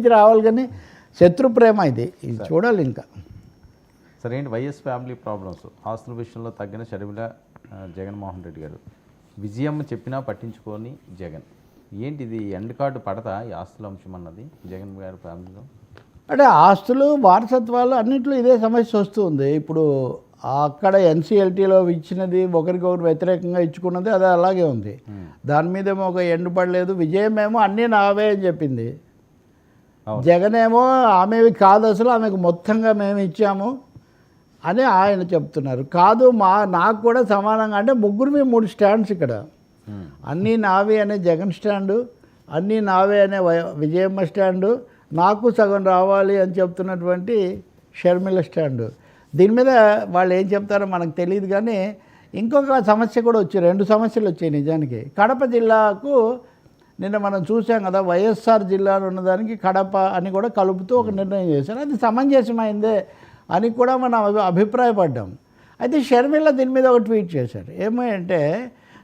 నుంచి రావాలి కానీ శత్రు ప్రేమ ఇది చూడాలి ఇంకా. సరే ఏంటి వైఎస్ ఫ్యామిలీ ప్రాబ్లమ్స్ ఆస్తుల విషయంలో తగ్గిన షర్మిల జగన్మోహన్ రెడ్డి గారు విజయమ్మ చెప్పినా పట్టించుకొని జగన్ ఏంటి ఇది ఎండ్ కార్డు పడతా ఈ ఆస్తుల అంశం అన్నది జగన్ గారి ఫ్యామిలీలో? అంటే ఆస్తులు వారసత్వాలు అన్నింటిలో ఇదే సమస్య వస్తుంది. ఇప్పుడు అక్కడ ఎన్సీఎల్టీలో ఇచ్చినది ఒకరికొకరు వ్యతిరేకంగా ఇచ్చుకున్నది అది అలాగే ఉంది. దాని మీదేమో ఒక ఎండు పడలేదు. విజయమేమో అన్నీ నావే అని చెప్పింది. జగన్ ఏమో ఆమెవి కాదు, అసలు ఆమెకు మొత్తంగా మేము ఇచ్చాము అని ఆయన చెప్తున్నారు. కాదు నాకు కూడా సమానంగా, అంటే ముగ్గురు 3 స్టాండ్స్ ఇక్కడ. అన్నీ నావే అనే జగన్ స్టాండు, అన్నీ నావే అనే విజయమ్మ స్టాండు, నాకు సగం రావాలి అని చెప్తున్నటువంటి షర్మిల స్టాండు. దీని మీద వాళ్ళు ఏం చెప్తారో మనకు తెలియదు. కానీ ఇంకొక సమస్య కూడా వచ్చాయి, 2 సమస్యలు వచ్చాయి నిజానికి. కడప జిల్లాకు నిన్న మనం చూసాం కదా, వైఎస్ఆర్ జిల్లాలో ఉన్నదానికి కడప అని కూడా కలుపుతూ ఒక నిర్ణయం చేశారు. అది సమంజసమైందే అని కూడా మనం అభిప్రాయపడ్డాం. అయితే షర్మిల దీని మీద ఒక ట్వీట్ చేశారు. ఏమంటే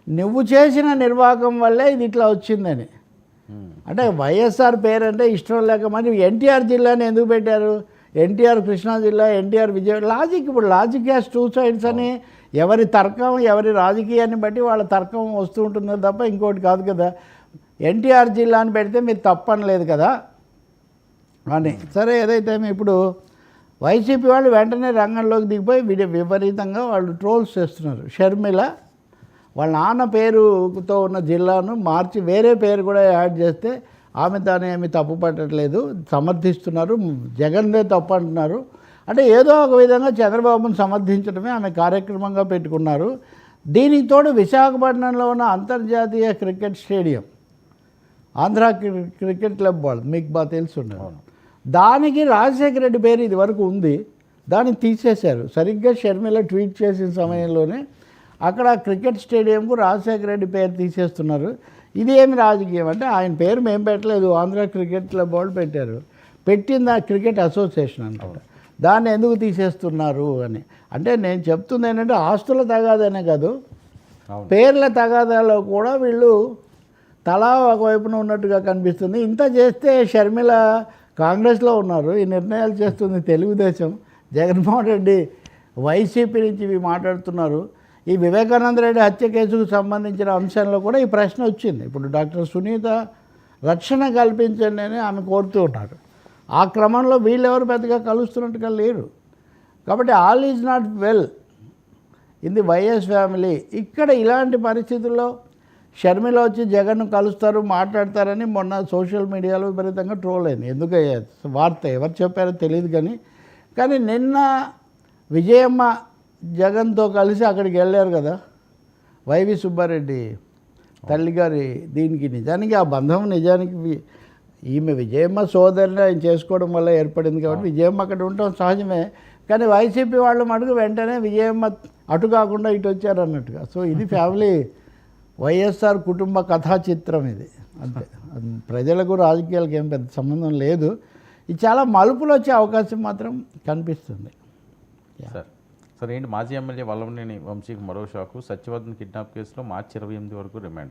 నువ్వు చేసిన నిర్వాహకం వల్లే ఇది ఇట్లా వచ్చిందని. అంటే వైఎస్ఆర్ పేరు అంటే ఇష్టం లేక మరి ఎన్టీఆర్ జిల్లాని ఎందుకు పెట్టారు? ఎన్టీఆర్ కృష్ణా జిల్లా, ఎన్టీఆర్ విజయవాడ. లాజిక్, ఇప్పుడు లాజిక్ హ్యాస్ 2 sides అని ఎవరి తర్కం ఎవరి రాజకీయాన్ని బట్టి వాళ్ళ తర్కం వస్తూ ఉంటుంది తప్ప ఇంకోటి కాదు కదా. ఎన్టీఆర్ జిల్లాని పెడితే మీరు తప్పనలేదు కదా అని. సరే, ఏదైతే ఇప్పుడు వైసీపీ వాళ్ళు వెంటనే రంగంలోకి దిగిపోయి విపరీతంగా వాళ్ళు ట్రోల్స్ చేస్తున్నారు. షర్మిల వాళ్ళ నాన్న పేరుతో ఉన్న జిల్లాను మార్చి వేరే పేరు కూడా యాడ్ చేస్తే ఆమె తానేమి తప్పు పట్టట్లేదు, సమర్థిస్తున్నారు. జగన్దే తప్పు అంటున్నారు. అంటే ఏదో ఒక విధంగా చంద్రబాబును సమర్థించడమే ఆమె కార్యక్రమంగా పెట్టుకున్నారు. దీనికి తోడు విశాఖపట్నంలో ఉన్న అంతర్జాతీయ cricket stadium, Andhra cricket club వాళ్ళు మీకు బాగా తెలుసుండదు, దానికి రాజశేఖర రెడ్డి పేరు ఇది వరకు ఉంది, దాన్ని తీసేశారు. సరిగ్గా షర్మిల ట్వీట్ చేసిన సమయంలోనే అక్కడ క్రికెట్ స్టేడియంకు రాజశేఖర రెడ్డి పేరు తీసేస్తున్నారు. ఇది ఏమి రాజకీయం అంటే ఆయన పేరు మేము పెట్టలేదు, ఆంధ్ర క్రికెట్ క్లబ్ వాళ్ళు పెట్టారు. పెట్టింది ఆ క్రికెట్ అసోసియేషన్ అనమాట. దాన్ని ఎందుకు తీసేస్తున్నారు అని. అంటే నేను చెప్తుంది ఏంటంటే ఆస్తుల తగాదనే కాదు, పేర్ల తగాదాలో కూడా వీళ్ళు తలా ఒకవైపున ఉన్నట్టుగా కనిపిస్తుంది. ఇంత చేస్తే షర్మిల కాంగ్రెస్లో ఉన్నారు, ఈ నిర్ణయాలు చేస్తుంది తెలుగుదేశం. జగన్మోహన్ రెడ్డి వైసీపీ నుంచి ఇవి మాట్లాడుతున్నారు. ఈ వివేకానంద రెడ్డి హత్య కేసుకు సంబంధించిన అంశంలో కూడా ఈ ప్రశ్న వచ్చింది. ఇప్పుడు డాక్టర్ సునీత రక్షణ కల్పించండి అని ఆమె కోరుతూ ఉన్నారు. ఆ క్రమంలో వీళ్ళెవరు పెద్దగా కలుస్తున్నట్టుగా లేరు. కాబట్టి all is not well in the YS family. ఇక్కడ ఇలాంటి పరిస్థితుల్లో షర్మిల వచ్చి జగన్ను కలుస్తారు, మాట్లాడతారని మొన్న సోషల్ మీడియాలో విపరీతంగా ట్రోల్ అయింది. ఎందుకు వార్త ఎవరు చెప్పారో తెలియదు. కానీ నిన్న విజయమ్మ జగన్తో కలిసి అక్కడికి వెళ్ళారు కదా, వైవి సుబ్బారెడ్డి తల్లిగారి దీనికి. నిజానికి ఆ బంధం నిజానికి ఈమె విజయమ్మ సోదరిని ఆయన చేసుకోవడం వల్ల ఏర్పడింది కాబట్టి విజయమ్మ అక్కడ ఉండటం సహజమే. కానీ వైసీపీ వాళ్ళు మటుకు వెంటనే విజయమ్మ అటు కాకుండా ఇటు వచ్చారు అన్నట్టుగా. సో ఇది ఫ్యామిలీ వైఎస్ఆర్ కుటుంబ కథా చిత్రం ఇది, అంతే. ప్రజలకు రాజకీయాలకు ఏం పెద్ద సంబంధం లేదు. ఇది చాలా మలుపులు వచ్చే అవకాశం మాత్రం కనిపిస్తుంది. సరే ఏంటి మాజీ ఎమ్మెల్యే వల్లభనేని వంశీకి మరో షాకు. సత్యవర్ధన్ కిడ్నాప్ కేసులో మార్చి 28 వరకు రిమాండ్.